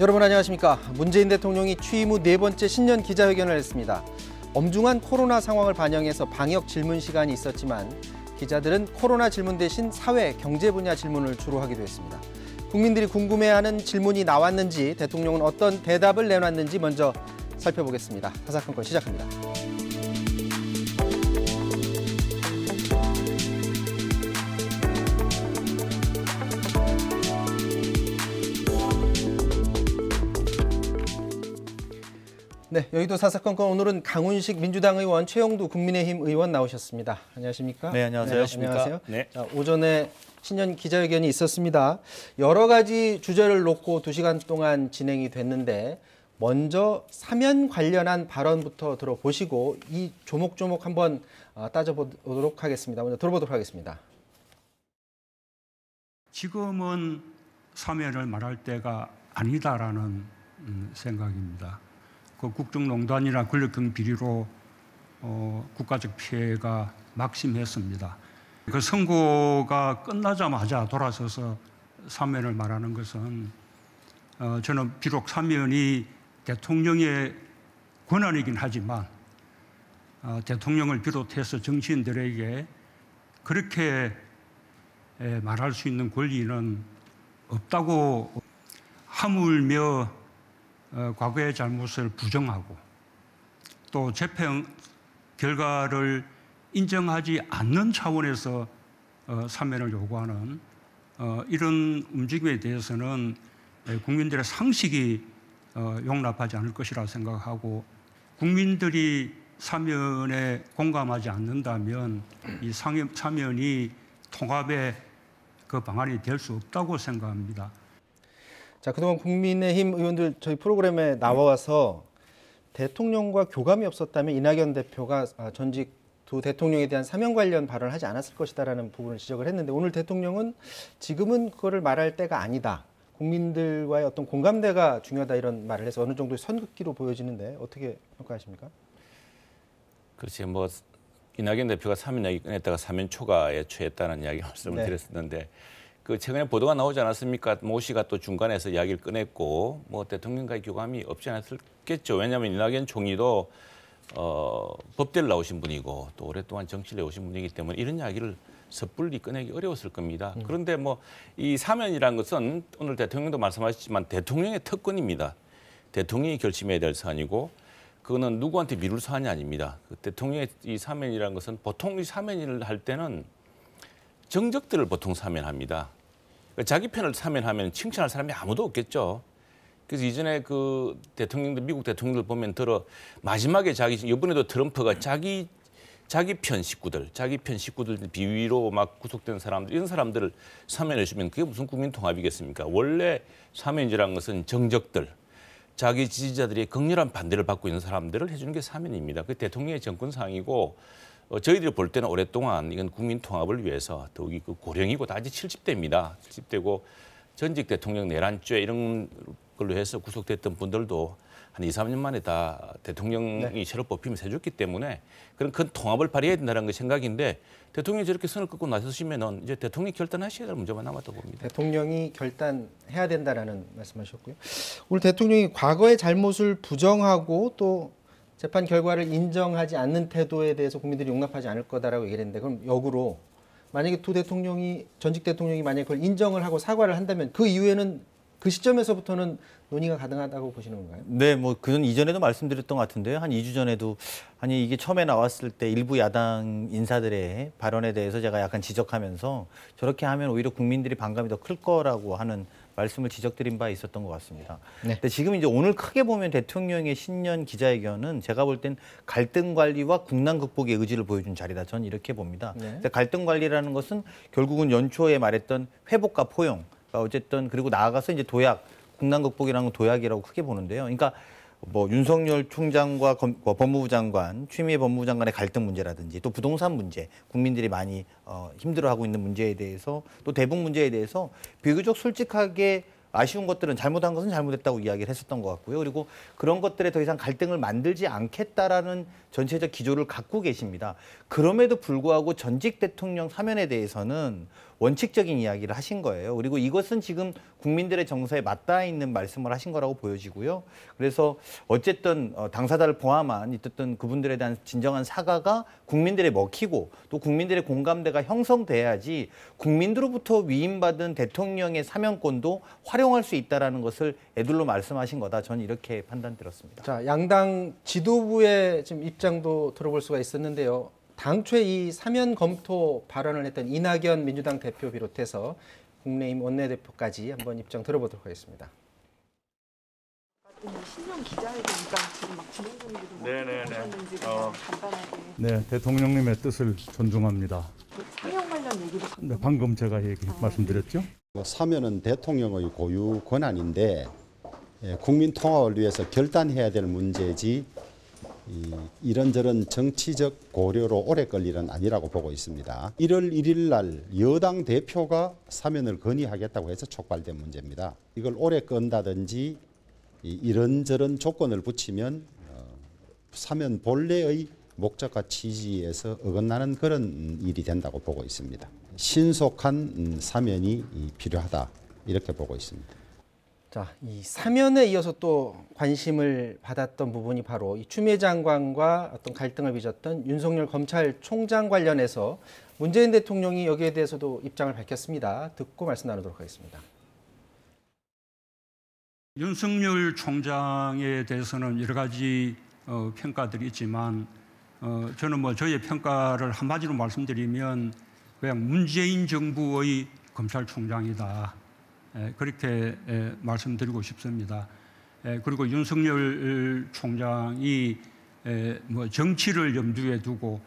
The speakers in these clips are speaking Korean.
여러분 안녕하십니까. 문재인 대통령이 취임 후 네 번째 신년 기자회견을 했습니다. 엄중한 코로나 상황을 반영해서 방역 질문 시간이 있었지만 기자들은 코로나 질문 대신 사회, 경제 분야 질문을 주로 하기도 했습니다. 국민들이 궁금해하는 질문이 나왔는지, 대통령은 어떤 대답을 내놨는지 먼저 살펴보겠습니다. 사사건건 시작합니다. 네, 여의도 사사건건 오늘은 강훈식 민주당 의원, 최영두 국민의힘 의원 나오셨습니다. 안녕하십니까? 네, 안녕하세요. 네, 안녕하세요. 네. 자, 오전에 신년 기자회견이 있었습니다. 여러 가지 주제를 놓고 2시간 동안 진행이 됐는데 먼저 사면 관련한 발언부터 들어보시고 이 조목조목 한번 따져보도록 하겠습니다. 먼저 들어보도록 하겠습니다. 지금은 사면을 말할 때가 아니다라는 생각입니다. 그 국정농단이나 권력형 비리로 국가적 피해가 막심했습니다. 그 선고가 끝나자마자 돌아서서 사면을 말하는 것은 저는 비록 사면이 대통령의 권한이긴 하지만 대통령을 비롯해서 정치인들에게 그렇게 말할 수 있는 권리는 없다고, 하물며 과거의 잘못을 부정하고 또 재판 결과를 인정하지 않는 차원에서 사면을 요구하는 이런 움직임에 대해서는 국민들의 상식이 용납하지 않을 것이라 생각하고, 국민들이 사면에 공감하지 않는다면 이 사면이 통합의 그 방안이 될 수 없다고 생각합니다. 자, 그동안 국민의힘 의원들 저희 프로그램에 나와서 대통령과 교감이 없었다면 이낙연 대표가 전직 두 대통령에 대한 사면 관련 발언을 하지 않았을 것이다라는 부분을 지적을 했는데, 오늘 대통령은 지금은 그거를 말할 때가 아니다, 국민들과의 어떤 공감대가 중요하다, 이런 말을 해서 어느 정도의 선긋기로 보여지는데 어떻게 평가하십니까? 그렇지, 뭐 이낙연 대표가 사면 이야기 꺼냈다가 사면 초과에 처했다는 이야기 말씀을 네. 드렸었는데, 그 최근에 보도가 나오지 않았습니까? 모 씨가 또 중간에서 이야기를 꺼냈고 뭐 대통령과의 교감이 없지 않았겠죠. 왜냐하면 이낙연 총리도 법대를 나오신 분이고 또 오랫동안 정치를 해오신 분이기 때문에 이런 이야기를 섣불리 꺼내기 어려웠을 겁니다. 그런데 뭐 이 사면이라는 것은 오늘 대통령도 말씀하셨지만 대통령의 특권입니다. 대통령이 결심해야 될 사안이고 그거는 누구한테 미룰 사안이 아닙니다. 그 대통령의 이 사면이라는 것은 보통 이 사면을 할 때는 정적들을 보통 사면합니다. 그러니까 자기 편을 사면하면 칭찬할 사람이 아무도 없겠죠. 그래서 이전에 그 대통령들, 미국 대통령들 보면 마지막에 이번에도 트럼프가 자기 편 식구들 비위로 막 구속된 사람들, 이런 사람들을 사면해 주면 그게 무슨 국민 통합이겠습니까? 원래 사면이라는 것은 정적들, 자기 지지자들이 극렬한 반대를 받고 있는 사람들을 해주는 게 사면입니다. 그 대통령의 정권상이고 저희들이 볼 때는 오랫동안 이건 국민 통합을 위해서 더욱이 그 고령이고 다 이제 70대입니다. 70대고 전직 대통령 내란죄 이런 걸로 해서 구속됐던 분들도 한 2, 3년 만에 다 대통령이 새로 뽑히면서 해줬기 때문에 그런 큰 통합을 발휘해야 된다는 게 생각인데, 대통령이 저렇게 선을 끊고 나서시면은 이제 대통령이 결단하셔야 될 문제만 남았다고 봅니다. 대통령이 결단해야 된다라는 말씀하셨고요. 오늘 대통령이 과거의 잘못을 부정하고 또 재판 결과를 인정하지 않는 태도에 대해서 국민들이 용납하지 않을 거다라고 얘기를 했는데, 그럼 역으로 만약에 전직 대통령이 만약에 그걸 인정을 하고 사과를 한다면 그 이후에는, 그 시점에서부터는 논의가 가능하다고 보시는 건가요? 네, 뭐 그건 이전에도 말씀드렸던 것 같은데요. 한 2주 전에도 이게 처음에 나왔을 때 일부 야당 인사들의 발언에 대해서 제가 약간 지적하면서 저렇게 하면 오히려 국민들이 반감이 더 클 거라고 하는 말씀을 지적드린 바 있었던 것 같습니다. 네. 근데 지금 이제 오늘 크게 보면 대통령의 신년 기자회견은 제가 볼 땐 갈등 관리와 국난 극복의 의지를 보여준 자리다. 저는 이렇게 봅니다. 네. 근데 갈등 관리라는 것은 결국은 연초에 말했던 회복과 포용, 어쨌든 그리고 나아가서 이제 도약, 국난 극복이라는 건 도약이라고 크게 보는데요. 그러니까 뭐 윤석열 총장과 법무부 장관, 추미애 법무부 장관의 갈등 문제라든지 또 부동산 문제, 국민들이 많이 힘들어하고 있는 문제에 대해서, 또 대북 문제에 대해서 비교적 솔직하게 아쉬운 것들은 잘못한 것은 잘못했다고 이야기를 했었던 것 같고요. 그리고 그런 것들에 더 이상 갈등을 만들지 않겠다라는 전체적 기조를 갖고 계십니다. 그럼에도 불구하고 전직 대통령 사면에 대해서는 원칙적인 이야기를 하신 거예요. 그리고 이것은 지금 국민들의 정서에 맞닿아 있는 말씀을 하신 거라고 보여지고요. 그래서 어쨌든 당사자를 포함한 어쨌든 그분들에 대한 진정한 사과가 국민들의 먹히고 또 국민들의 공감대가 형성돼야지 국민들로부터 위임받은 대통령의 사면권도 활용할 수 있다라는 것을 애둘러 말씀하신 거다. 저는 이렇게 판단 들었습니다. 자, 양당 지도부의 지금 입장도 들어볼 수가 있었는데요. 당초에 이 사면 검토 발언을 했던 이낙연 민주당 대표 비롯해서 국민의힘 원내대표까지 한번 입장 들어보도록 하겠습니다. 신년 기자회견이니까 지금 막 진행 중인데도 보셨는지 간단하게. 네, 대통령님의 뜻을 존중합니다. 사형 관련 얘기도 네, 방금 제가 말씀드렸죠. 사면은 대통령의 고유 권한인데 국민 통합을 위해서 결단해야 될 문제지 이런저런 정치적 고려로 오래 끌 일은 아니라고 보고 있습니다. 1월 1일 날 여당 대표가 사면을 건의하겠다고 해서 촉발된 문제입니다. 이걸 오래 끈다든지 이런저런 조건을 붙이면 사면 본래의 목적과 취지에서 어긋나는 그런 일이 된다고 보고 있습니다. 신속한 사면이 필요하다 이렇게 보고 있습니다. 자, 이 사면에 이어서 또 관심을 받았던 부분이 바로 이 추미애 장관과 어떤 갈등을 빚었던 윤석열 검찰총장 관련해서 문재인 대통령이 여기에 대해서도 입장을 밝혔습니다. 듣고 말씀 나누도록 하겠습니다. 윤석열 총장에 대해서는 여러 가지 평가들이 있지만 저는 뭐 저의 평가를 한마디로 말씀드리면 그냥 문재인 정부의 검찰총장이다. 그렇게 말씀드리고 싶습니다. 그리고 윤석열 총장이 뭐 정치를 염두에 두고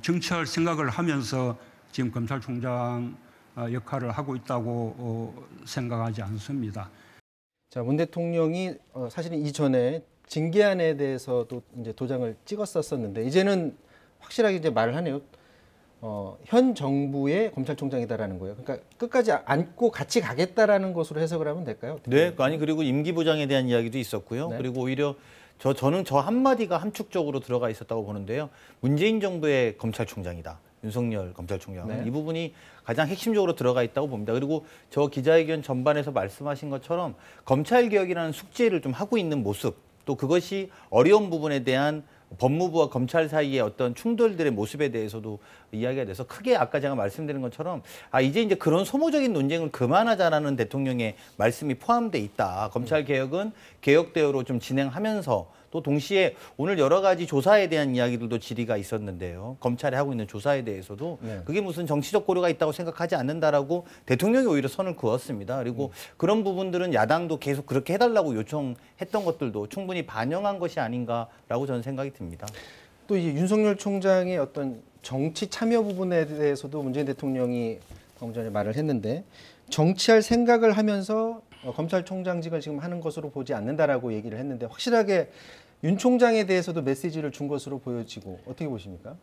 정치할 생각을 하면서 지금 검찰총장 역할을 하고 있다고 생각하지 않습니다. 자, 문 대통령이 사실은 이전에 징계안에 대해서도 이제 도장을 찍었었는데 이제는 확실하게 이제 말을 하네요. 현 정부의 검찰총장이다라는 거예요. 그러니까 끝까지 안고 같이 가겠다라는 것으로 해석을 하면 될까요? 네, 아니 그리고 임기 보장에 대한 이야기도 있었고요. 네. 그리고 오히려 저는 저 한마디가 함축적으로 들어가 있었다고 보는데요. 문재인 정부의 검찰총장이다. 윤석열 검찰총장은 네. 이 부분이 가장 핵심적으로 들어가 있다고 봅니다. 그리고 저 기자회견 전반에서 말씀하신 것처럼 검찰개혁이라는 숙제를 좀 하고 있는 모습, 또 그것이 어려운 부분에 대한 법무부와 검찰 사이의 어떤 충돌들의 모습에 대해서도 이야기가 돼서 크게 아까 제가 말씀드린 것처럼 이제 그런 소모적인 논쟁을 그만하자라는 대통령의 말씀이 포함돼 있다. 검찰 개혁은 개혁대로로 좀 진행하면서 또 동시에 오늘 여러 가지 조사에 대한 이야기들도 질의가 있었는데요. 검찰이 하고 있는 조사에 대해서도 그게 무슨 정치적 고려가 있다고 생각하지 않는다라고 대통령이 오히려 선을 그었습니다. 그리고 그런 부분들은 야당도 계속 그렇게 해달라고 요청했던 것들도 충분히 반영한 것이 아닌가라고 저는 생각이 듭니다. 또 이제 윤석열 총장의 어떤 정치 참여 부분에 대해서도 문재인 대통령이 방금 전에 말을 했는데 정치할 생각을 하면서 검찰총장직을 지금 하는 것으로 보지 않는다라고 얘기를 했는데 확실하게 윤 총장에 대해서도 메시지를 준 것으로 보여지고 어떻게 보십니까?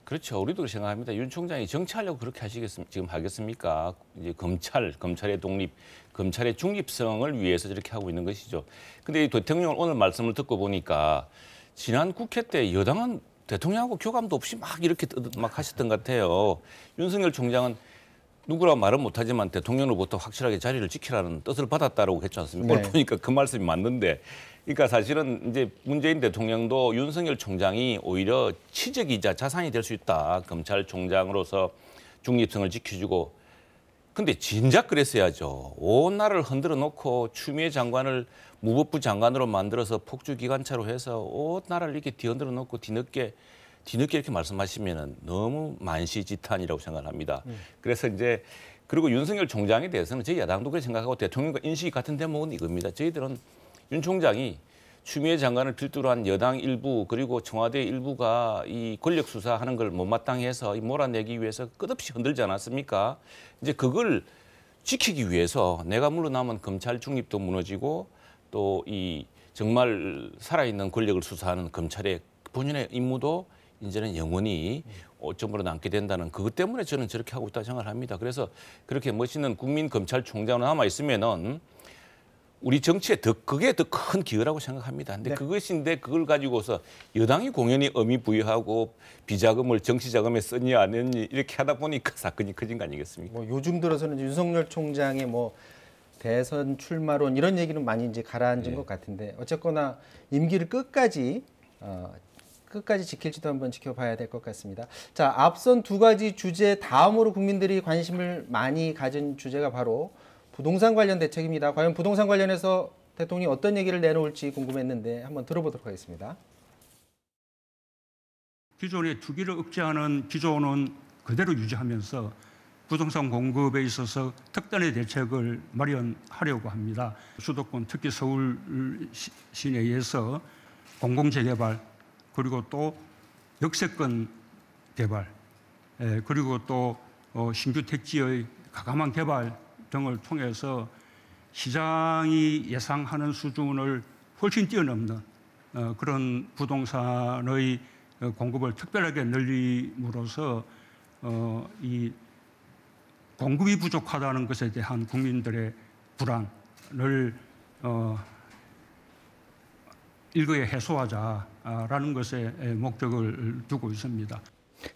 그렇죠. 우리도 그렇게 생각합니다. 윤 총장이 정치하려고 그렇게 지금 하겠습니까? 이제 검찰의 독립, 검찰의 중립성을 위해서 저렇게 하고 있는 것이죠. 근데 이 대통령 오늘 말씀을 듣고 보니까 지난 국회 때 여당은 대통령하고 교감도 없이 막 이렇게 막 하셨던 것 같아요. 윤석열 총장은 누구라고 말은 못하지만 대통령으로부터 확실하게 자리를 지키라는 뜻을 받았다라고 했지 않습니까? 네. 오늘 보니까 그 말씀이 맞는데, 그러니까 사실은 이제 문재인 대통령도 윤석열 총장이 오히려 치적이자 자산이 될 수 있다. 검찰총장으로서 중립성을 지켜주고. 근데 진작 그랬어야죠. 온 나라를 흔들어 놓고 추미애 장관을 무법부 장관으로 만들어서 폭주기관차로 해서 온 나라를 이렇게 뒤흔들어 놓고 뒤늦게 이렇게 말씀하시면은 너무 만시지탄이라고 생각합니다. 그래서 이제 그리고 윤석열 총장에 대해서는 저희 야당도 그렇게 생각하고 대통령과 인식이 같은 대목은 이겁니다. 저희들은 윤 총장이 추미애 장관을 필두로 한 여당 일부 그리고 청와대 일부가 이 권력 수사하는 걸 못마땅히 해서 몰아내기 위해서 끝없이 흔들지 않았습니까? 이제 그걸 지키기 위해서 내가 물러나면 검찰 중립도 무너지고 또 이 정말 살아있는 권력을 수사하는 검찰의 본연의 임무도 이제는 영원히 오점으로 남게 된다는 그것 때문에 저는 저렇게 하고 있다고 생각을 합니다. 그래서 그렇게 멋있는 국민 검찰총장으로 남아 있으면은 우리 정치에 그게 더 큰 기여라고 생각합니다. 근데 네. 그것인데 그걸 가지고서 여당이 공연히 의미 부여하고 비자금을 정치 자금에 썼니 안 했니 이렇게 하다 보니까 사건이 커진 거 아니겠습니까? 뭐 요즘 들어서는 윤석열 총장의 뭐 대선 출마론 이런 얘기는 많이 이제 가라앉은 것 같은데 어쨌거나 임기를 끝까지 지킬지도 한번 지켜봐야 될 것 같습니다. 자, 앞선 두 가지 주제 다음으로 국민들이 관심을 많이 가진 주제가 바로 부동산 관련 대책입니다. 과연 부동산 관련해서 대통령이 어떤 얘기를 내놓을지 궁금했는데 한번 들어보도록 하겠습니다. 기존의 투기를 억제하는 기조는 그대로 유지하면서 부동산 공급에 있어서 특단의 대책을 마련하려고 합니다. 수도권 특히 서울 시내에서 공공재개발 그리고 또 역세권 개발 그리고 또 신규 택지의 가감한 개발 등을 통해서 시장이 예상하는 수준을 훨씬 뛰어넘는 그런 부동산의 공급을 특별하게 늘림으로써 이 공급이 부족하다는 것에 대한 국민들의 불안을 일거에 해소하자라는 것에 목적을 두고 있습니다.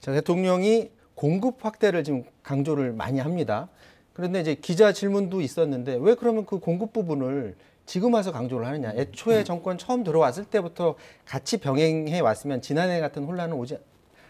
자, 대통령이 공급 확대를 지금 강조를 많이 합니다. 그런데 이제 기자 질문도 있었는데 왜 그러면 그 공급 부분을 지금 와서 강조를 하느냐. 애초에 정권 처음 들어왔을 때부터 같이 병행해 왔으면 지난해 같은 혼란은 오지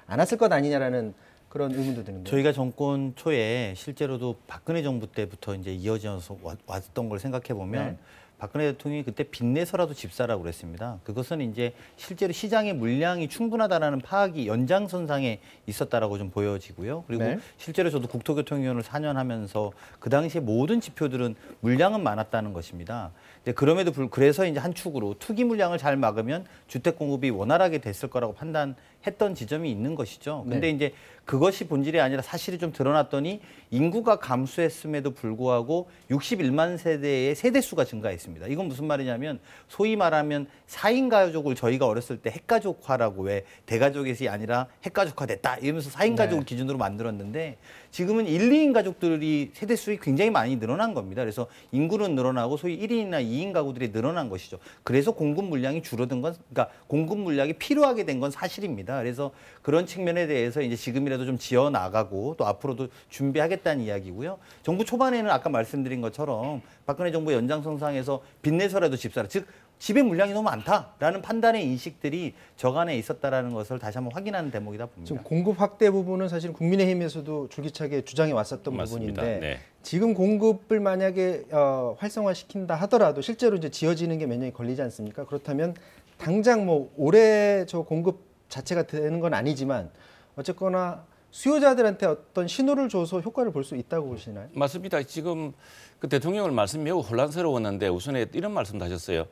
않았을 것 아니냐라는 그런 의문도 드는데. 저희가 정권 초에 실제로도 박근혜 정부 때부터 이제 이어져서 왔던 걸 생각해 보면 네. 박근혜 대통령이 그때 빚내서라도 집 사라고 그랬습니다. 그것은 이제 실제로 시장의 물량이 충분하다라는 파악이 연장선상에 있었다라고 좀 보여지고요. 그리고 네. 실제로 저도 국토교통위원을 4년 하면서 그 당시에 모든 지표들은 물량은 많았다는 것입니다. 근데 그럼에도 그래서 이제 한 축으로 투기 물량을 잘 막으면 주택 공급이 원활하게 됐을 거라고 판단했던 지점이 있는 것이죠. 근데 네. 이제 그것이 본질이 아니라 사실이 좀 드러났더니 인구가 감소했음에도 불구하고 61만 세대의 세대수가 증가했습니다. 이건 무슨 말이냐면 소위 말하면 4인 가족을 저희가 어렸을 때 핵가족화라고 왜 대가족이 아니라 핵가족화됐다 이러면서 4인 가족을 기준으로 만들었는데 지금은 1, 2인 가족들이 세대수가 굉장히 많이 늘어난 겁니다. 그래서 인구는 늘어나고 소위 1인이나 2인 가구들이 늘어난 것이죠. 그래서 공급 물량이 줄어든 건 그러니까 공급 물량이 필요하게 된 건 사실입니다. 그래서 그런 측면에 대해서 이제 지금이라도 좀 지어 나가고 또 앞으로도 준비하겠다는 이야기고요. 정부 초반에는 아까 말씀드린 것처럼 박근혜 정부 연장선상에서 빚내서라도 집 사라. 즉 집의 물량이 너무 많다라는 판단의 인식들이 저간에 있었다라는 것을 다시 한번 확인하는 대목이다 봅니다. 지금 공급 확대 부분은 사실 국민의힘에서도 줄기차게 주장해 왔었던 맞습니다. 부분인데 네. 지금 공급을 만약에 활성화시킨다 하더라도 실제로 이제 지어지는 게 몇 년이 걸리지 않습니까? 그렇다면 당장 뭐 올해 저 공급 자체가 되는 건 아니지만 어쨌거나 수요자들한테 어떤 신호를 줘서 효과를 볼 수 있다고 보시나요? 맞습니다. 지금 그 대통령을 말씀 매우 혼란스러웠는데 우선에 이런 말씀도 하셨어요.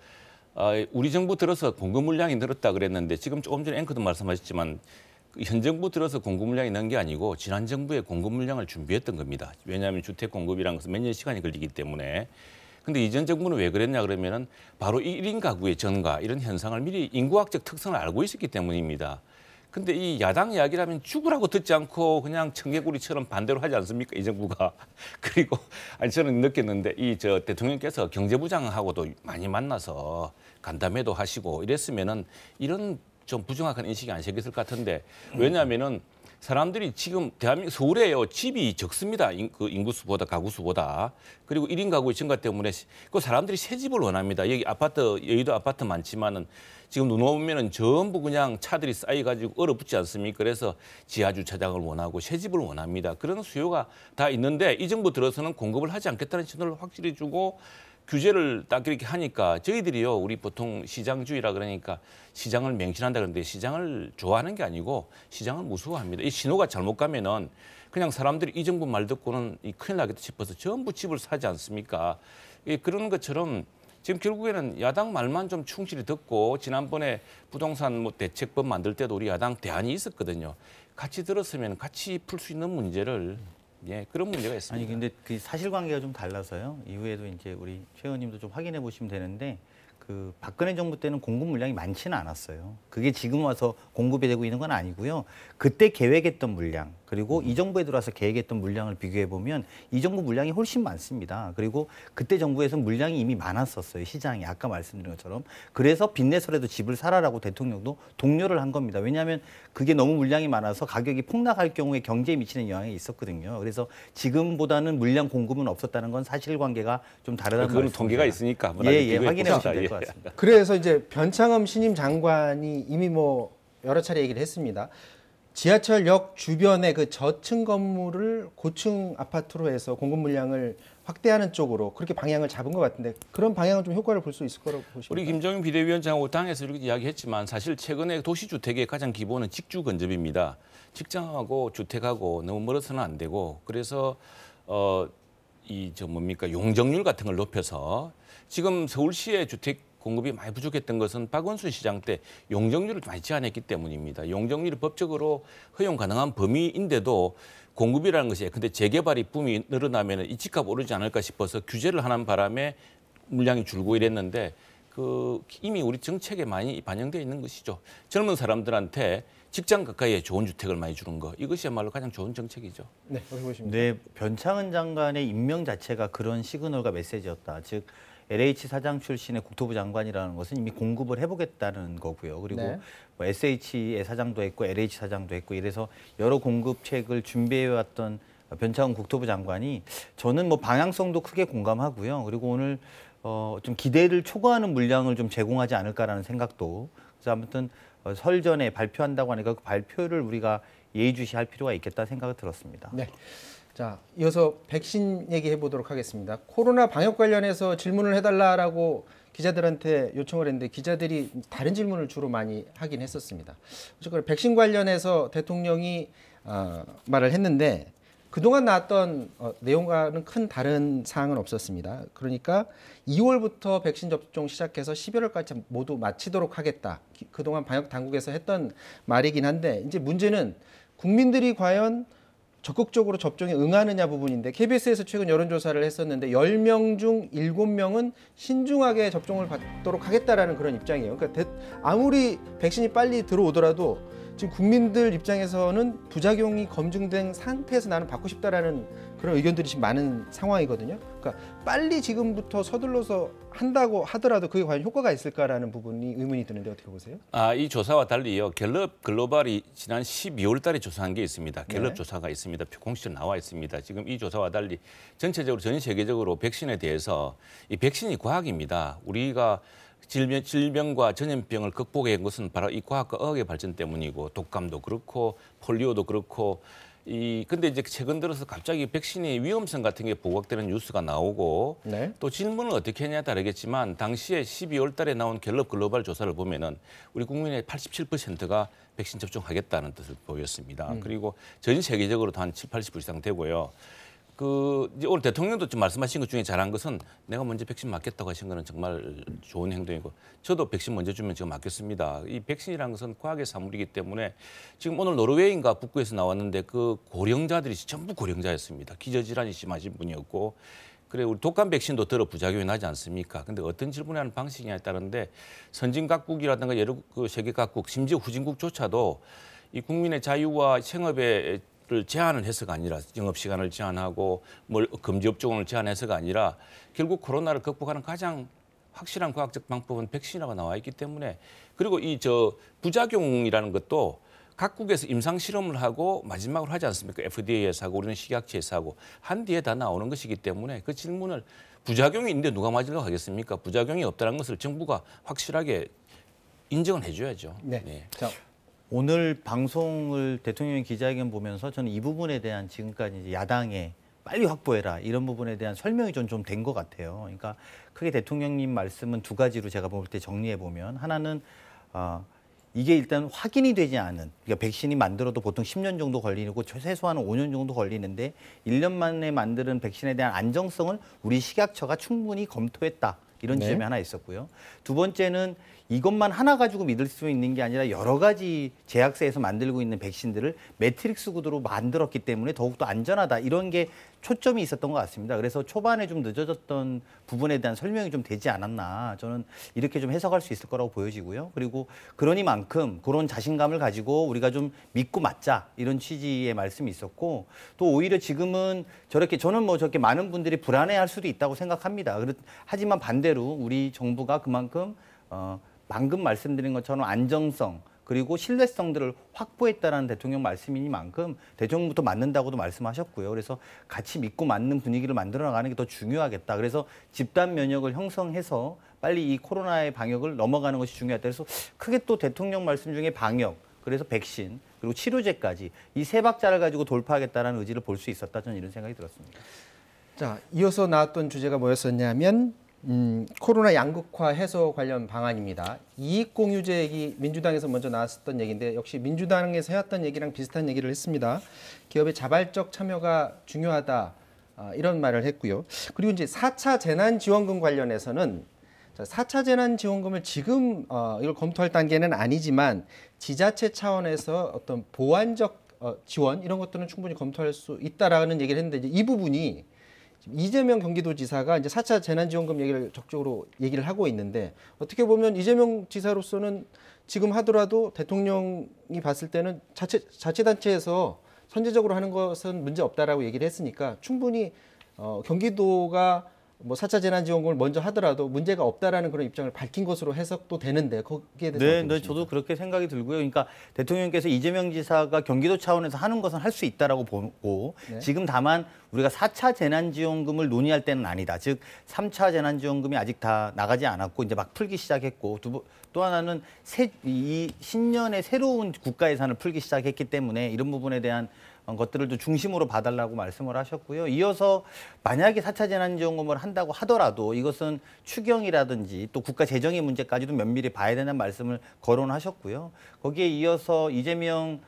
우리 정부 들어서 공급 물량이 늘었다 그랬는데 지금 조금 전에 앵커도 말씀하셨지만 현 정부 들어서 공급 물량이 는 게 아니고 지난 정부의 공급 물량을 준비했던 겁니다. 왜냐하면 주택 공급이라는 것은 몇 년 시간이 걸리기 때문에. 근데 이전 정부는 왜 그랬냐 그러면은 바로 1인 가구의 증가 이런 현상을 미리 인구학적 특성을 알고 있었기 때문입니다. 근데 이 야당 이야기라면 죽으라고 듣지 않고 그냥 청개구리처럼 반대로 하지 않습니까? 이 정부가. 그리고 아니 저는 느꼈는데 이 저 대통령께서 경제부장하고도 많이 만나서 간담회도 하시고 이랬으면은 이런 좀 부정확한 인식이 안 생겼을 것 같은데 왜냐하면은 사람들이 지금 대한민국 서울에요 집이 적습니다. 그 인구수보다 가구수보다. 그리고 1인 가구의 증가 때문에 그 사람들이 새 집을 원합니다. 여기 아파트 여의도 아파트 많지만은 지금 눈 오면은 전부 그냥 차들이 쌓여가지고 얼어붙지 않습니까? 그래서 지하 주차장을 원하고 새 집을 원합니다. 그런 수요가 다 있는데 이 정부 들어서는 공급을 하지 않겠다는 신호를 확실히 주고 규제를 딱 이렇게 하니까 저희들이요 우리 보통 시장주의라 그러니까 시장을 맹신한다 그러는데 시장을 좋아하는 게 아니고 시장을 무서워합니다. 이 신호가 잘못 가면은 그냥 사람들이 이 정부 말 듣고는 큰일 나겠다 싶어서 전부 집을 사지 않습니까? 그런 것처럼 지금 결국에는 야당 말만 좀 충실히 듣고 지난번에 부동산 뭐 대책법 만들 때도 우리 야당 대안이 있었거든요. 같이 들었으면 같이 풀 수 있는 문제를 그런 문제가 있습니다. 아니 근데 그 사실관계가 좀 달라서요. 이후에도 이제 우리 최 의원님도 좀 확인해 보시면 되는데 그 그 박근혜 정부 때는 공급 물량이 많지는 않았어요. 그게 지금 와서 공급이 되고 있는 건 아니고요. 그때 계획했던 물량 그리고 이 정부에 들어와서 계획했던 물량을 비교해 보면 이 정부 물량이 훨씬 많습니다. 그리고 그때 정부에서 물량이 이미 많았었어요. 시장이 아까 말씀드린 것처럼. 그래서 빚내서라도 집을 사라라고 대통령도 독려를 한 겁니다. 왜냐하면 그게 너무 물량이 많아서 가격이 폭락할 경우에 경제에 미치는 영향이 있었거든요. 그래서 지금보다는 물량 공급은 없었다는 건 사실관계가 좀 다르다는 그건 말씀입니다. 통계가 있으니까 한번 예, 비교해 확인해 봅시다. 보시면 될 예. 것 같습니다. 그래서 이제 변창흠 신임 장관이 이미 뭐 여러 차례 얘기를 했습니다. 지하철역 주변의 그 저층 건물을 고층 아파트로 해서 공급 물량을 확대하는 쪽으로 그렇게 방향을 잡은 것 같은데 그런 방향은 좀 효과를 볼 수 있을 거라고 보십니까? 우리 김정인 비대위원장하고 당에서 이렇게 이야기했지만 사실 최근에 도시주택의 가장 기본은 직주 근접입니다. 직장하고 주택하고 너무 멀어서는 안 되고 그래서 용적률 같은 걸 높여서 지금 서울시의 주택 공급이 많이 부족했던 것은 박원순 시장 때 용적률을 많이 제한했기 때문입니다. 용적률이 법적으로 허용 가능한 범위인데도 공급이라는 것이 근데 재개발이 붐이 늘어나면 이 집값 오르지 않을까 싶어서 규제를 하는 바람에 물량이 줄고 이랬는데 그 이미 우리 정책에 많이 반영되어 있는 것이죠. 젊은 사람들한테 직장 가까이에 좋은 주택을 많이 주는 거 이것이야말로 가장 좋은 정책이죠. 네, 어떻게 보십니까? 네, 변창흠 장관의 임명 자체가 그런 시그널과 메시지였다. 즉 LH 사장 출신의 국토부 장관이라는 것은 이미 공급을 해보겠다는 거고요. 그리고 네. 뭐 SH의 사장도 했고 LH 사장도 했고 이래서 여러 공급책을 준비해왔던 변창흠 국토부 장관이 저는 뭐 방향성도 크게 공감하고요. 그리고 오늘 좀 기대를 초과하는 물량을 좀 제공하지 않을까라는 생각도 그래서 아무튼 설 전에 발표한다고 하니까 그 발표를 우리가 예의주시할 필요가 있겠다 생각이 들었습니다. 네. 자, 이어서 백신 얘기해 보도록 하겠습니다. 코로나 방역 관련해서 질문을 해달라라고 기자들한테 요청을 했는데 기자들이 다른 질문을 주로 많이 하긴 했었습니다. 어쨌거나 백신 관련해서 대통령이 말을 했는데 그동안 나왔던 내용과는 큰 다른 사항은 없었습니다. 그러니까 2월부터 백신 접종 시작해서 11월까지 모두 마치도록 하겠다. 그동안 방역 당국에서 했던 말이긴 한데 이제 문제는 국민들이 과연 적극적으로 접종에 응하느냐 부분인데 KBS에서 최근 여론조사를 했었는데 10명 중 7명은 신중하게 접종을 받도록 하겠다라는 그런 입장이에요. 그러니까 아무리 백신이 빨리 들어오더라도 지금 국민들 입장에서는 부작용이 검증된 상태에서 나는 받고 싶다라는 그런 의견들이 지금 많은 상황이거든요. 그러니까 빨리 지금부터 서둘러서 한다고 하더라도 그게 과연 효과가 있을까라는 부분이 의문이 드는데 어떻게 보세요? 이 조사와 달리요. 갤럽 글로벌이 지난 12월 달에 조사한 게 있습니다. 갤럽 네. 조사가 있습니다. 공식적으로 나와 있습니다. 지금 이 조사와 달리 전체적으로 전 세계적으로 백신에 대해서 이 백신이 과학입니다. 우리가 질병과 전염병을 극복해 온 것은 바로 이 과학과 의학의 발전 때문이고 독감도 그렇고 폴리오도 그렇고 근데 이제 최근 들어서 갑자기 백신의 위험성 같은 게 부각되는 뉴스가 나오고 네. 또 질문을 어떻게 했냐에 따르겠지만 당시에 12월 달에 나온 갤럽 글로벌 조사를 보면은 우리 국민의 87%가 백신 접종하겠다는 뜻을 보였습니다. 그리고 전 세계적으로도 한 70~80% 이상 되고요. 이제 오늘 대통령도 좀 말씀하신 것 중에 잘한 것은 내가 먼저 백신 맞겠다고 하신 거는 정말 좋은 행동이고 저도 백신 먼저 주면 제가 맞겠습니다. 이 백신이라는 것은 과학의 사물이기 때문에 지금 오늘 노르웨이인가 북구에서 나왔는데 그 고령자들이 전부 고령자였습니다. 기저질환이 심하신 분이었고 그래 우리 독감 백신도 들어 부작용이 나지 않습니까? 근데 어떤 질문하는 방식이냐에 따른데 선진 각국이라든가 여러 세계 각국 심지어 후진국조차도 이 국민의 자유와 생업의 를 제한을 해서가 아니라 영업 시간을 제한하고 금지 업종을 제한해서가 아니라 결국 코로나를 극복하는 가장 확실한 과학적 방법은 백신이라고 나와 있기 때문에 그리고 부작용이라는 것도 각국에서 임상 실험을 하고 마지막으로 하지 않습니까? FDA에서 하고 우리는 식약처에서 하고 한 뒤에 다 나오는 것이기 때문에 그 질문을 부작용이 있는데 누가 맞으려고 하겠습니까? 부작용이 없다는 것을 정부가 확실하게 인정을 해줘야죠. 네. 네. 자, 오늘 방송을 대통령의 기자회견 보면서 저는 이 부분에 대한 지금까지 이제 야당에 빨리 확보해라 이런 부분에 대한 설명이 좀 된 것 같아요. 그러니까 크게 대통령님 말씀은 두 가지로 제가 볼 때 정리해 보면 하나는 이게 일단 확인이 되지 않은 그러니까 백신이 만들어도 보통 10년 정도 걸리고 최소한 5년 정도 걸리는데 1년 만에 만드는 백신에 대한 안정성을 우리 식약처가 충분히 검토했다. 이런 네. 지점이 하나 있었고요. 두 번째는 이것만 하나 가지고 믿을 수 있는 게 아니라 여러 가지 제약사에서 만들고 있는 백신들을 매트릭스 구도로 만들었기 때문에 더욱더 안전하다 이런 게 초점이 있었던 것 같습니다. 그래서 초반에 좀 늦어졌던 부분에 대한 설명이 좀 되지 않았나 저는 이렇게 좀 해석할 수 있을 거라고 보여지고요. 그리고 그러니만큼 그런 자신감을 가지고 우리가 좀 믿고 맞자 이런 취지의 말씀이 있었고 또 오히려 지금은 저렇게 저는 뭐 저렇게 많은 분들이 불안해할 수도 있다고 생각합니다. 하지만 반대로 우리 정부가 그만큼 방금 말씀드린 것처럼 안정성 그리고 신뢰성들을 확보했다라는 대통령 말씀이니만큼 대통령부터 맞는다고도 말씀하셨고요. 그래서 같이 믿고 맞는 분위기를 만들어 나가는 게 더 중요하겠다. 그래서 집단 면역을 형성해서 빨리 이 코로나의 방역을 넘어가는 것이 중요하다. 그래서 크게 또 대통령 말씀 중에 방역, 그래서 백신, 그리고 치료제까지 이 세 박자를 가지고 돌파하겠다는 의지를 볼 수 있었다. 저는 이런 생각이 들었습니다. 자, 이어서 나왔던 주제가 뭐였었냐면 코로나 양극화 해소 관련 방안입니다. 이익공유제 얘기 민주당에서 먼저 나왔었던 얘기인데 역시 민주당에서 해왔던 얘기랑 비슷한 얘기를 했습니다. 기업의 자발적 참여가 중요하다 이런 말을 했고요. 그리고 이제 4차 재난지원금 관련해서는 4차 재난지원금을 지금 이걸 검토할 단계는 아니지만 지자체 차원에서 어떤 보완적 지원 이런 것들은 충분히 검토할 수 있다라는 얘기를 했는데 이제 이 부분이 이재명 경기도지사가 이제 4차 재난지원금 얘기를 적극적으로 얘기를 하고 있는데 어떻게 보면 이재명 지사로서는 지금 하더라도 대통령이 봤을 때는 자치단체에서 선제적으로 하는 것은 문제 없다라고 얘기를 했으니까 충분히 경기도가 뭐 4차 재난지원금을 먼저 하더라도 문제가 없다라는 그런 입장을 밝힌 것으로 해석도 되는데 거기에 대해서 네, 저도 그렇게 생각이 들고요. 그러니까 대통령께서 이재명 지사가 경기도 차원에서 하는 것은 할 수 있다라고 보고 네. 지금 다만 우리가 4차 재난지원금을 논의할 때는 아니다. 즉 3차 재난지원금이 아직 다 나가지 않았고 이제 막 풀기 시작했고 또 하나는 이 신년에 새로운 국가 예산을 풀기 시작했기 때문에 이런 부분에 대한 것들을 좀 중심으로 봐달라고 말씀을 하셨고요. 이어서 만약에 4차 재난지원금을 한다고 하더라도 이것은 추경이라든지 또 국가 재정의 문제까지도 면밀히 봐야 된다는 말씀을 거론하셨고요. 거기에 이어서 이재명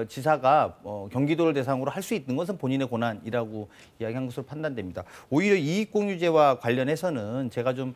지사가 경기도를 대상으로 할 수 있는 것은 본인의 권한이라고 이야기한 것으로 판단됩니다. 오히려 이익공유제와 관련해서는 제가 좀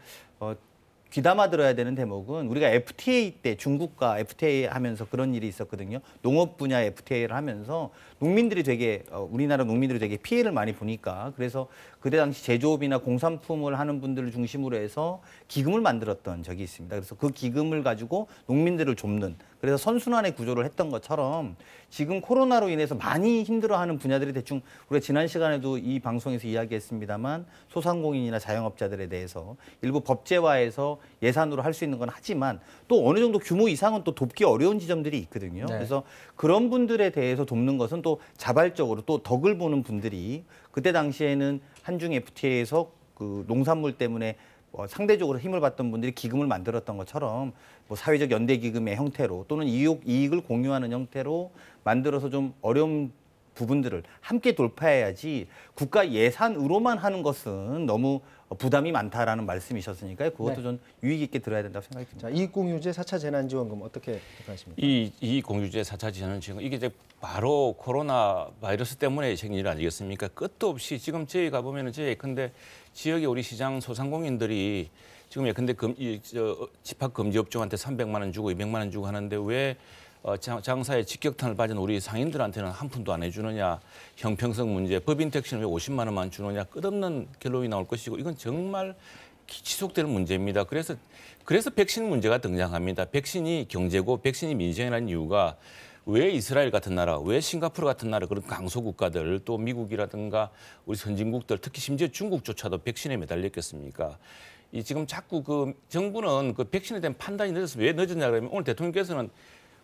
귀담아 들어야 되는 대목은 우리가 FTA 때 중국과 FTA 하면서 그런 일이 있었거든요. 농업 분야 FTA를 하면서 농민들이 되게 우리나라 농민들이 되게 피해를 많이 보니까 그래서 그때 당시 제조업이나 공산품을 하는 분들을 중심으로 해서 기금을 만들었던 적이 있습니다. 그래서 그 기금을 가지고 농민들을 돕는 그래서 선순환의 구조를 했던 것처럼 지금 코로나로 인해서 많이 힘들어하는 분야들이 대충 우리가 지난 시간에도 이 방송에서 이야기했습니다만 소상공인이나 자영업자들에 대해서 일부 법제화해서 예산으로 할 수 있는 건 하지만 또 어느 정도 규모 이상은 또 돕기 어려운 지점들이 있거든요. 네. 그래서 그런 분들에 대해서 돕는 것은 또 자발적으로 또 덕을 보는 분들이 그때 당시에는 한중 FTA에서 그 농산물 때문에 상대적으로 힘을 받던 분들이 기금을 만들었던 것처럼 뭐 사회적 연대 기금의 형태로 또는 이익을 공유하는 형태로 만들어서 좀 어려운 부분들을 함께 돌파해야지 국가 예산으로만 하는 것은 너무 부담이 많다라는 말씀이셨으니까요. 그것도 좀 유익 있게 들어야 된다고 생각이 듭니다. 자, 이익공유제 4차 재난지원금 어떻게 생각하십니까? 이 공유제 4차 재난지원금 이게 이제 바로 코로나 바이러스 때문에 생긴 일 아니겠습니까? 끝도 없이 지금 저희 가보면은 저희 근데 지역에 우리 시장 소상공인들이 지금 예컨대 집합 금지업종한테 300만 원 주고 200만 원 주고 하는데 왜 장사에 직격탄을 맞은 우리 상인들한테는 한 푼도 안 해주느냐, 형평성 문제, 법인 택시는 왜 50만 원만 주느냐, 끝없는 결론이 나올 것이고 이건 정말 지속되는 문제입니다. 그래서 백신 문제가 등장합니다. 백신이 경제고 백신이 민생이라는 이유가 왜 이스라엘 같은 나라, 왜 싱가포르 같은 나라 그런 강소 국가들 또 미국이라든가 우리 선진국들 특히 심지어 중국조차도 백신에 매달렸겠습니까? 지금 자꾸 그 정부는 그 백신에 대한 판단이 늦어서 왜 늦었냐 그러면 오늘 대통령께서는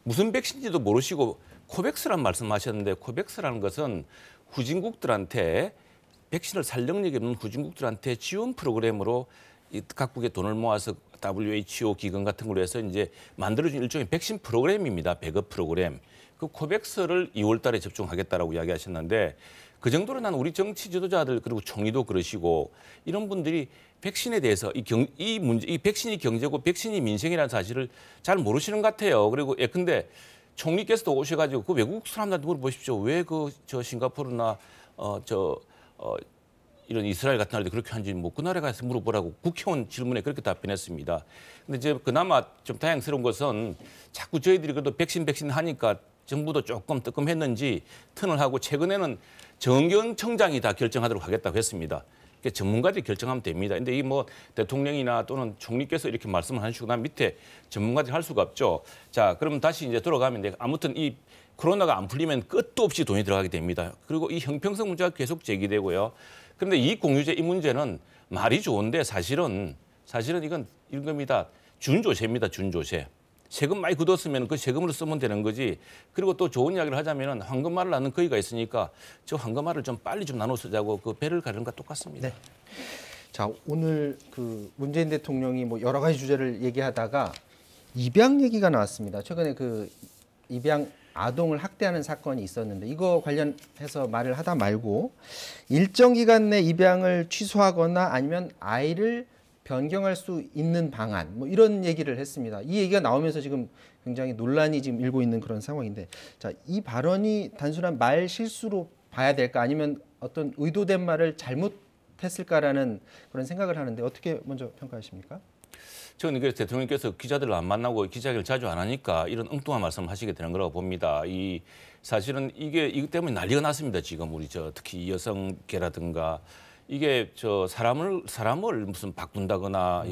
무슨 백신인지도 모르시고 코백스란 말씀하셨는데 코백스라는 것은 후진국들한테 백신을 살 능력이 없는 후진국들한테 지원 프로그램으로 각국의 돈을 모아서 WHO 기금 같은 걸로 해서 이제 만들어준 일종의 백신 프로그램입니다. 배급 프로그램. 그 코백스를 2월 달에 접종하겠다라고 이야기하셨는데 그 정도로 난 우리 정치 지도자들 그리고 총리도 그러시고 이런 분들이 백신에 대해서 이 백신이 경제고 백신이 민생이라는 사실을 잘 모르시는 것 같아요. 그리고 예컨대 총리께서도 오셔가지고 그 외국 사람들한테 물어보십시오. 왜 저 싱가포르나 이런 이스라엘 같은 나라도 그렇게 한지 뭐 그 나라에 가서 물어보라고 국회의원 질문에 그렇게 답변했습니다. 근데 이제 그나마 좀 다행스러운 것은 자꾸 저희들이 그래도 백신 하니까 정부도 조금 뜨끔했는지 턴을 하고 최근에는 정경청장이 다 결정하도록 하겠다고 했습니다. 그러니까 전문가들이 결정하면 됩니다. 근데 이 뭐 대통령이나 또는 총리께서 이렇게 말씀을 하시고 난 밑에 전문가들이 할 수가 없죠. 자, 그럼 다시 이제 돌아가면 돼. 아무튼 이 코로나가 안 풀리면 끝도 없이 돈이 들어가게 됩니다. 그리고 이 형평성 문제가 계속 제기되고요. 그런데 이익공유제 이 문제는 말이 좋은데 사실은 이건 겁니다. 준조세입니다. 준조세. 세금 많이 굳었으면 그 세금으로 쓰면 되는 거지. 그리고 또 좋은 이야기를 하자면 황금알을 낳는 거위가 있으니까 저 황금알을 좀 빨리 좀 나눠 쓰자고 그 배를 가르는 것과 똑같습니다. 네. 자, 오늘 그 문재인 대통령이 뭐 여러 가지 주제를 얘기하다가 입양 얘기가 나왔습니다. 최근에 그 입양 아동을 학대하는 사건이 있었는데 이거 관련해서 말을 하다 말고 일정 기간 내 입양을 취소하거나 아니면 아이를 변경할 수 있는 방안 뭐 이런 얘기를 했습니다. 이 얘기가 나오면서 지금 굉장히 논란이 지금 일고 있는 그런 상황인데, 자, 이 발언이 단순한 말 실수로 봐야 될까 아니면 어떤 의도된 말을 잘못했을까라는 그런 생각을 하는데 어떻게 먼저 평가하십니까? 저는 그래서 대통령께서 기자들을 안 만나고 기자회견을 자주 안 하니까 이런 엉뚱한 말씀을 하시게 되는 거라고 봅니다. 사실은 이것 때문에 난리가 났습니다. 지금 우리 특히 여성계라든가 이게 사람을 무슨 바꾼다거나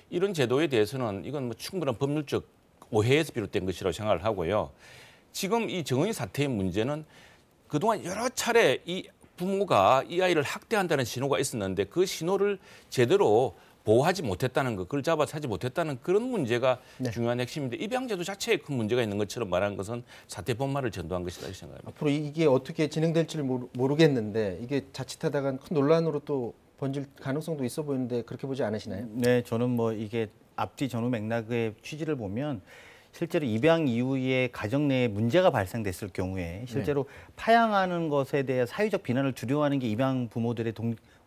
이런 제도에 대해서는 이건 뭐 충분한 법률적 오해에서 비롯된 것이라고 생각을 하고요. 지금 이 정은희 사태의 문제는 그동안 여러 차례 이 부모가 이 아이를 학대한다는 신호가 있었는데 그 신호를 제대로 보호하지 못했다는 것, 그걸 잡아서 하지 못했다는 그런 문제가 중요한 핵심인데 입양제도 자체에 큰 문제가 있는 것처럼 말하는 것은 사태 본말을 전도한 것이다 생각합니다. 앞으로 이게 어떻게 진행될지를 모르겠는데 이게 자칫하다가 큰 논란으로 또 번질 가능성도 있어 보이는데 그렇게 보지 않으시나요? 네, 저는 뭐 이게 앞뒤 전후 맥락의 취지를 보면 실제로 입양 이후에 가정 내에 문제가 발생됐을 경우에 실제로 파양하는 것에 대해 사회적 비난을 두려워하는 게 입양 부모들의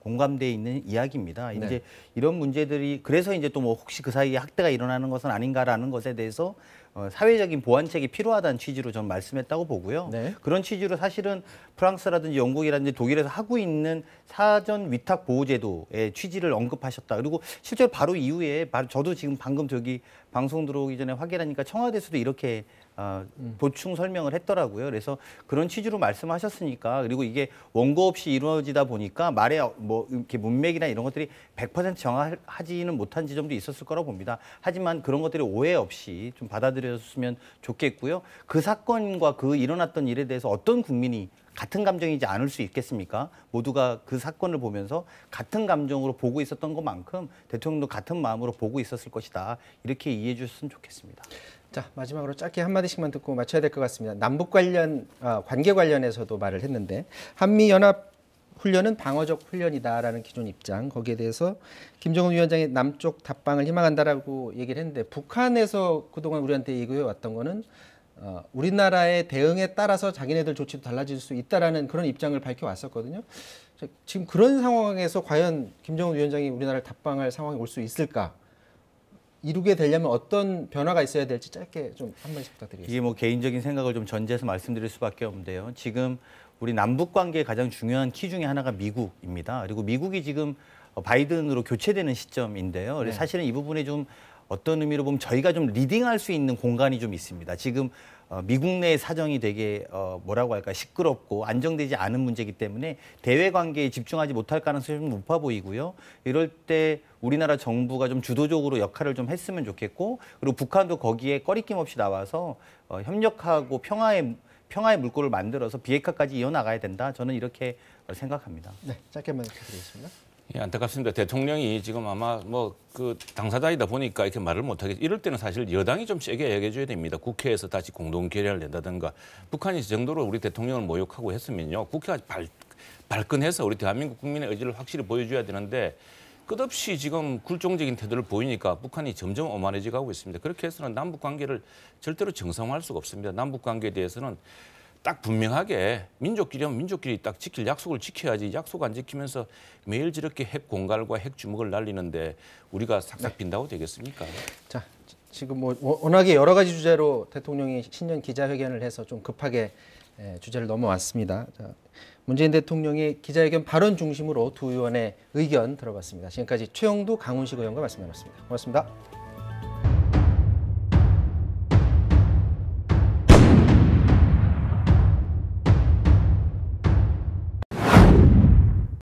공감대에 있는 이야기입니다. 이제 이런 문제들이 그래서 이제 또 뭐 혹시 그 사이에 학대가 일어나는 것은 아닌가라는 것에 대해서 사회적인 보완책이 필요하다는 취지로 저는 말씀했다고 보고요. 그런 취지로 사실은 프랑스라든지 영국이라든지 독일에서 하고 있는 사전 위탁 보호 제도의 취지를 언급하셨다. 그리고 실제로 바로 이후에 저도 지금 방금 방송 들어오기 전에 확인하니까 청와대에서도 이렇게 보충 설명을 했더라고요. 그래서 그런 취지로 말씀하셨으니까, 그리고 이게 원고 없이 이루어지다 보니까 말에 뭐 이렇게 문맥이나 이런 것들이 100% 정확하지는 못한 지점도 있었을 거라고 봅니다. 하지만 그런 것들이 오해 없이 좀 받아들여졌으면 좋겠고요. 그 사건과 그 일어났던 일에 대해서 어떤 국민이 같은 감정이지 않을 수 있겠습니까? 모두가 그 사건을 보면서 같은 감정으로 보고 있었던 것만큼 대통령도 같은 마음으로 보고 있었을 것이다. 이렇게 이해해 주셨으면 좋겠습니다. 자, 마지막으로 짧게 한마디씩만 듣고 마쳐야 될 것 같습니다. 남북 관계 관련해서도 말을 했는데 한미연합 훈련은 방어적 훈련이다라는 기존 입장, 거기에 대해서 김정은 위원장이 남쪽 답방을 희망한다라고 얘기를 했는데 북한에서 그동안 우리한테 얘기해 왔던 거는 우리나라의 대응에 따라서 자기네들 조치도 달라질 수 있다라는 그런 입장을 밝혀왔었거든요. 지금 그런 상황에서 과연 김정은 위원장이 우리나라를 답방할 상황이 올 수 있을까? 이루게 되려면 어떤 변화가 있어야 될지 짧게 좀 한마디씩 부탁드리겠습니다. 이게 뭐 개인적인 생각을 좀 전제해서 말씀드릴 수밖에 없는데요. 지금 우리 남북 관계의 가장 중요한 키 중에 하나가 미국입니다. 그리고 미국이 지금 바이든으로 교체되는 시점인데요. 그래서 사실은 이 부분에 좀 어떤 의미로 보면 저희가 좀 리딩할 수 있는 공간이 좀 있습니다. 지금 미국 내 사정이 되게 뭐라고 할까 시끄럽고 안정되지 않은 문제이기 때문에 대외 관계에 집중하지 못할 가능성이 좀 높아 보이고요. 이럴 때 우리나라 정부가 좀 주도적으로 역할을 좀 했으면 좋겠고, 그리고 북한도 거기에 꺼리낌 없이 나와서 협력하고 평화의 물꼬를 만들어서 비핵화까지 이어나가야 된다. 저는 이렇게 생각합니다. 네, 짧게만 부탁드리겠습니다. 예, 안타깝습니다. 대통령이 지금 아마 뭐 그 당사자이다 보니까 이렇게 말을 못하겠죠. 이럴 때는 사실 여당이 좀 세게 얘기해줘야 됩니다. 국회에서 다시 공동 결의를 낸다든가. 북한이 이 정도로 우리 대통령을 모욕하고 했으면요, 국회가 발끈해서 우리 대한민국 국민의 의지를 확실히 보여줘야 되는데 끝없이 지금 굴종적인 태도를 보이니까 북한이 점점 오만해져 가고 있습니다. 그렇게 해서는 남북 관계를 절대로 정상화할 수가 없습니다. 남북 관계에 대해서는 딱 분명하게 민족끼리면 민족끼리 딱 지킬 약속을 지켜야지, 약속 안 지키면서 매일 저렇게 핵 공갈과 핵 주먹을 날리는데 우리가 싹싹 빈다고 되겠습니까? 자, 지금 뭐 워낙에 여러 가지 주제로 대통령이 신년 기자회견을 해서 좀 급하게 주제를 넘어왔습니다. 자, 문재인 대통령의 기자회견 발언 중심으로 두 의원의 의견 들어봤습니다. 지금까지 최영두 강훈식 의원과 말씀 나눴습니다. 고맙습니다.